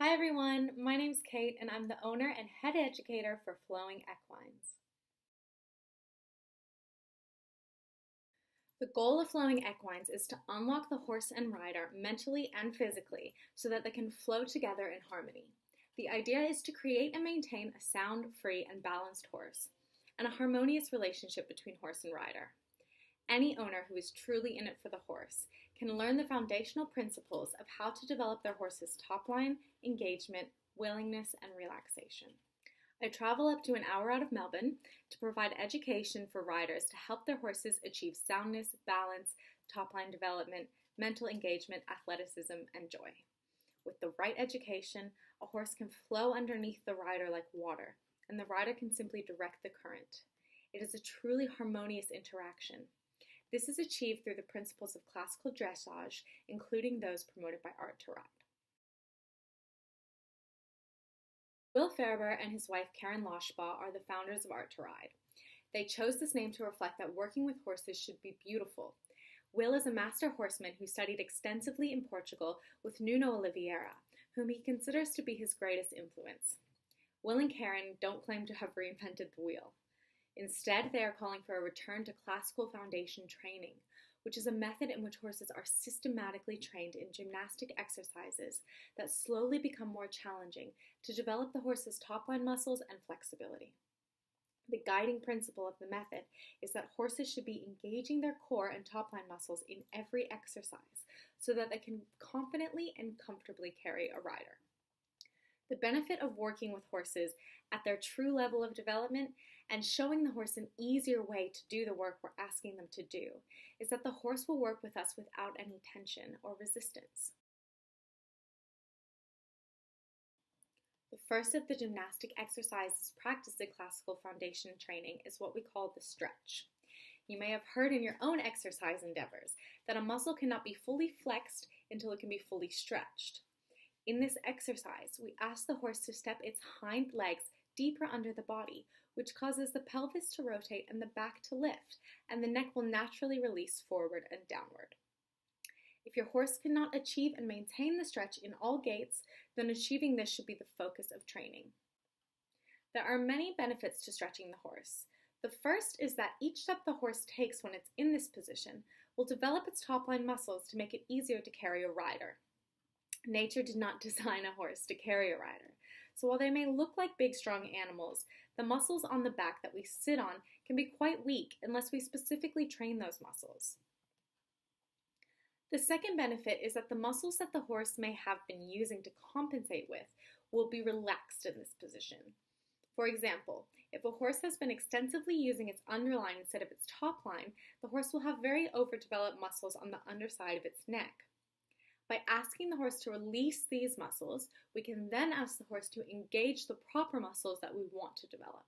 Hi everyone, my name's Kate and I'm the owner and head educator for Flowing Equines. The goal of Flowing Equines is to unlock the horse and rider mentally and physically so that they can flow together in harmony. The idea is to create and maintain a sound, free, and balanced horse, and a harmonious relationship between horse and rider. Any owner who is truly in it for the horse can learn the foundational principles of how to develop their horse's top line, engagement, willingness, and relaxation. I travel up to an hour out of Melbourne to provide education for riders to help their horses achieve soundness, balance, top line development, mental engagement, athleticism, and joy. With the right education, a horse can flow underneath the rider like water, and the rider can simply direct the current. It is a truly harmonious interaction. This is achieved through the principles of classical dressage, including those promoted by Art to Ride. Will Farber and his wife Karen Loshbaugh are the founders of Art to Ride. They chose this name to reflect that working with horses should be beautiful. Will is a master horseman who studied extensively in Portugal with Nuno Oliveira, whom he considers to be his greatest influence. Will and Karen don't claim to have reinvented the wheel. Instead, they are calling for a return to classical foundation training, which is a method in which horses are systematically trained in gymnastic exercises that slowly become more challenging to develop the horse's top line muscles and flexibility. The guiding principle of the method is that horses should be engaging their core and top line muscles in every exercise so that they can confidently and comfortably carry a rider. The benefit of working with horses at their true level of development and showing the horse an easier way to do the work we're asking them to do is that the horse will work with us without any tension or resistance. The first of the gymnastic exercises practiced in classical foundation training is what we call the stretch. You may have heard in your own exercise endeavors that a muscle cannot be fully flexed until it can be fully stretched. In this exercise, we ask the horse to step its hind legs deeper under the body, which causes the pelvis to rotate and the back to lift, and the neck will naturally release forward and downward. If your horse cannot achieve and maintain the stretch in all gaits, then achieving this should be the focus of training. There are many benefits to stretching the horse. The first is that each step the horse takes when it's in this position will develop its top line muscles to make it easier to carry a rider. Nature did not design a horse to carry a rider, so while they may look like big, strong animals, the muscles on the back that we sit on can be quite weak unless we specifically train those muscles. The second benefit is that the muscles that the horse may have been using to compensate with will be relaxed in this position. For example, if a horse has been extensively using its underline instead of its top line, the horse will have very overdeveloped muscles on the underside of its neck. By asking the horse to release these muscles, we can then ask the horse to engage the proper muscles that we want to develop.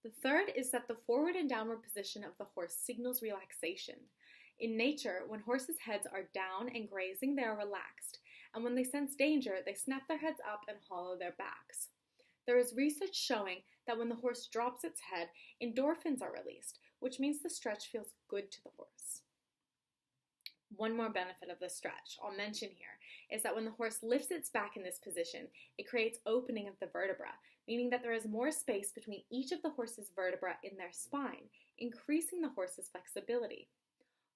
The third is that the forward and downward position of the horse signals relaxation. In nature, when horses' heads are down and grazing, they are relaxed, and when they sense danger, they snap their heads up and hollow their backs. There is research showing that when the horse drops its head, endorphins are released, which means the stretch feels good to the horse. One more benefit of the stretch I'll mention here is that when the horse lifts its back in this position, it creates opening of the vertebra, meaning that there is more space between each of the horse's vertebrae in their spine, increasing the horse's flexibility.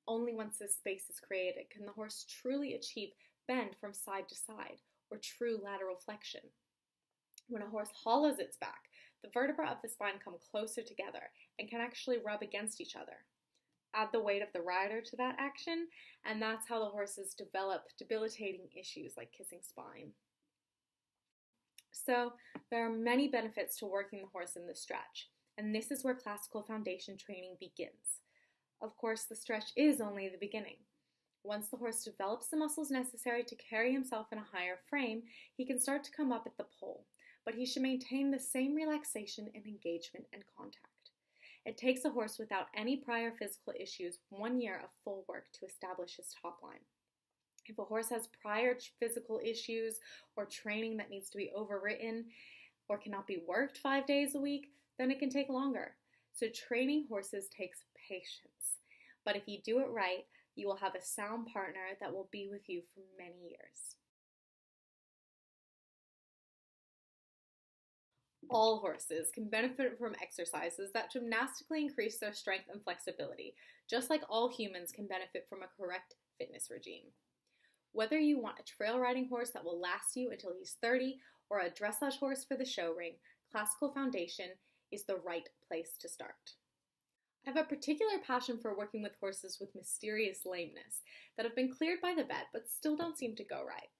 Only once this space is created can the horse truly achieve bend from side to side, or true lateral flexion. When a horse hollows its back, the vertebrae of the spine come closer together and can actually rub against each other. Add the weight of the rider to that action, and that's how the horses develop debilitating issues like kissing spine. So there are many benefits to working the horse in the stretch, and this is where classical foundation training begins. Of course, the stretch is only the beginning. Once the horse develops the muscles necessary to carry himself in a higher frame, he can start to come up at the pole, but he should maintain the same relaxation and engagement and contact. It takes a horse without any prior physical issues 1 year of full work to establish his top line. If a horse has prior physical issues or training that needs to be overwritten or cannot be worked 5 days a week, then it can take longer. So training horses takes patience. But if you do it right, you will have a sound partner that will be with you for many years. All horses can benefit from exercises that gymnastically increase their strength and flexibility, just like all humans can benefit from a correct fitness regime. Whether you want a trail riding horse that will last you until he's 30 or a dressage horse for the show ring, Classical Foundation is the right place to start. I have a particular passion for working with horses with mysterious lameness that have been cleared by the vet but still don't seem to go right.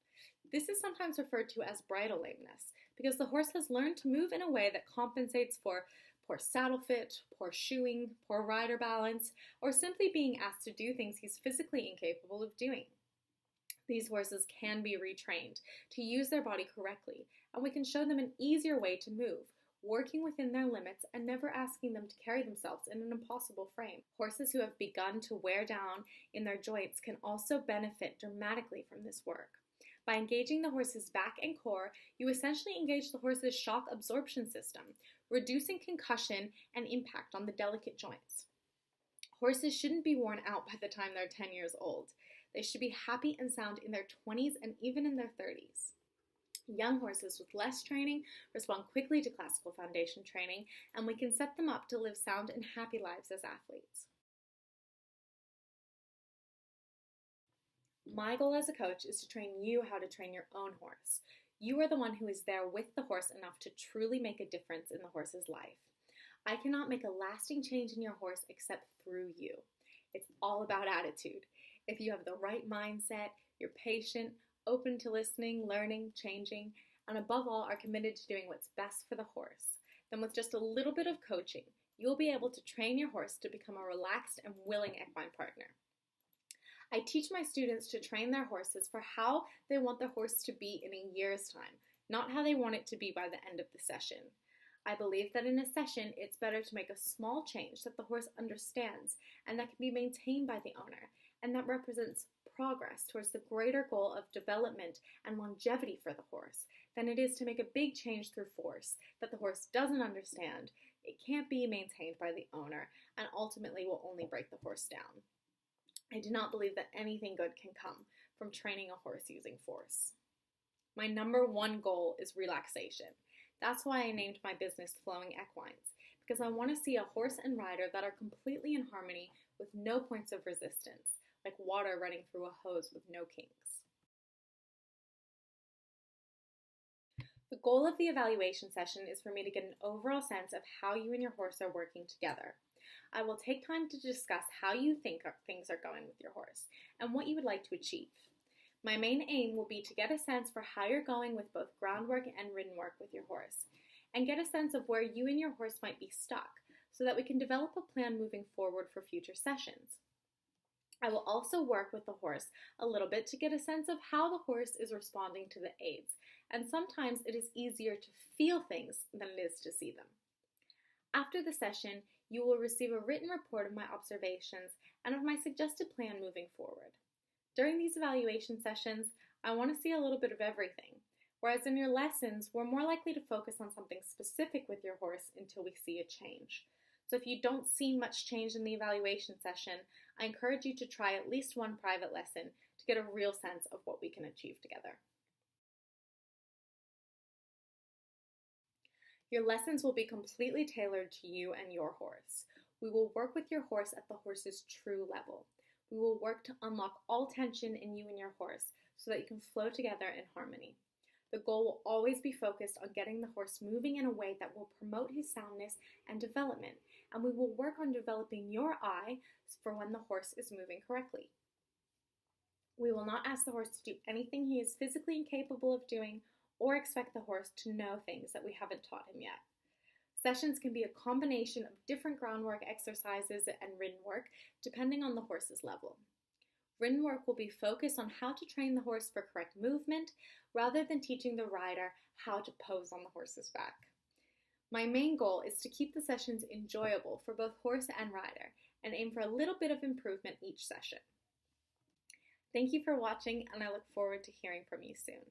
This is sometimes referred to as bridle lameness because the horse has learned to move in a way that compensates for poor saddle fit, poor shoeing, poor rider balance, or simply being asked to do things he's physically incapable of doing. These horses can be retrained to use their body correctly, and we can show them an easier way to move, working within their limits and never asking them to carry themselves in an impossible frame. Horses who have begun to wear down in their joints can also benefit dramatically from this work. By engaging the horse's back and core, you essentially engage the horse's shock absorption system, reducing concussion and impact on the delicate joints. Horses shouldn't be worn out by the time they're 10 years old. They should be happy and sound in their 20s and even in their 30s. Young horses with less training respond quickly to Classical Foundation training, and we can set them up to live sound and happy lives as athletes. My goal as a coach is to train you how to train your own horse. You are the one who is there with the horse enough to truly make a difference in the horse's life. I cannot make a lasting change in your horse except through you. It's all about attitude. If you have the right mindset, you're patient, open to listening, learning, changing, and above all are committed to doing what's best for the horse, then with just a little bit of coaching, you'll be able to train your horse to become a relaxed and willing equine partner. I teach my students to train their horses for how they want their horse to be in a year's time, not how they want it to be by the end of the session. I believe that in a session, it's better to make a small change that the horse understands and that can be maintained by the owner, and that represents progress towards the greater goal of development and longevity for the horse than it is to make a big change through force that the horse doesn't understand, it can't be maintained by the owner, and ultimately will only break the horse down. I do not believe that anything good can come from training a horse using force. My number one goal is relaxation. That's why I named my business Flowing Equines, because I want to see a horse and rider that are completely in harmony with no points of resistance, like water running through a hose with no kinks. The goal of the evaluation session is for me to get an overall sense of how you and your horse are working together. I will take time to discuss how you think things are going with your horse and what you would like to achieve. My main aim will be to get a sense for how you're going with both groundwork and ridden work with your horse, and get a sense of where you and your horse might be stuck so that we can develop a plan moving forward for future sessions. I will also work with the horse a little bit to get a sense of how the horse is responding to the aids, and sometimes it is easier to feel things than it is to see them. After the session, you will receive a written report of my observations and of my suggested plan moving forward. During these evaluation sessions, I want to see a little bit of everything, whereas in your lessons, we're more likely to focus on something specific with your horse until we see a change. So if you don't see much change in the evaluation session, I encourage you to try at least one private lesson to get a real sense of what we can achieve together. Your lessons will be completely tailored to you and your horse. We will work with your horse at the horse's true level. We will work to unlock all tension in you and your horse so that you can flow together in harmony. The goal will always be focused on getting the horse moving in a way that will promote his soundness and development, and we will work on developing your eye for when the horse is moving correctly. We will not ask the horse to do anything he is physically incapable of doing or expect the horse to know things that we haven't taught him yet. Sessions can be a combination of different groundwork exercises and ridden work depending on the horse's level. Ridden work will be focused on how to train the horse for correct movement rather than teaching the rider how to pose on the horse's back. My main goal is to keep the sessions enjoyable for both horse and rider and aim for a little bit of improvement each session. Thank you for watching, and I look forward to hearing from you soon.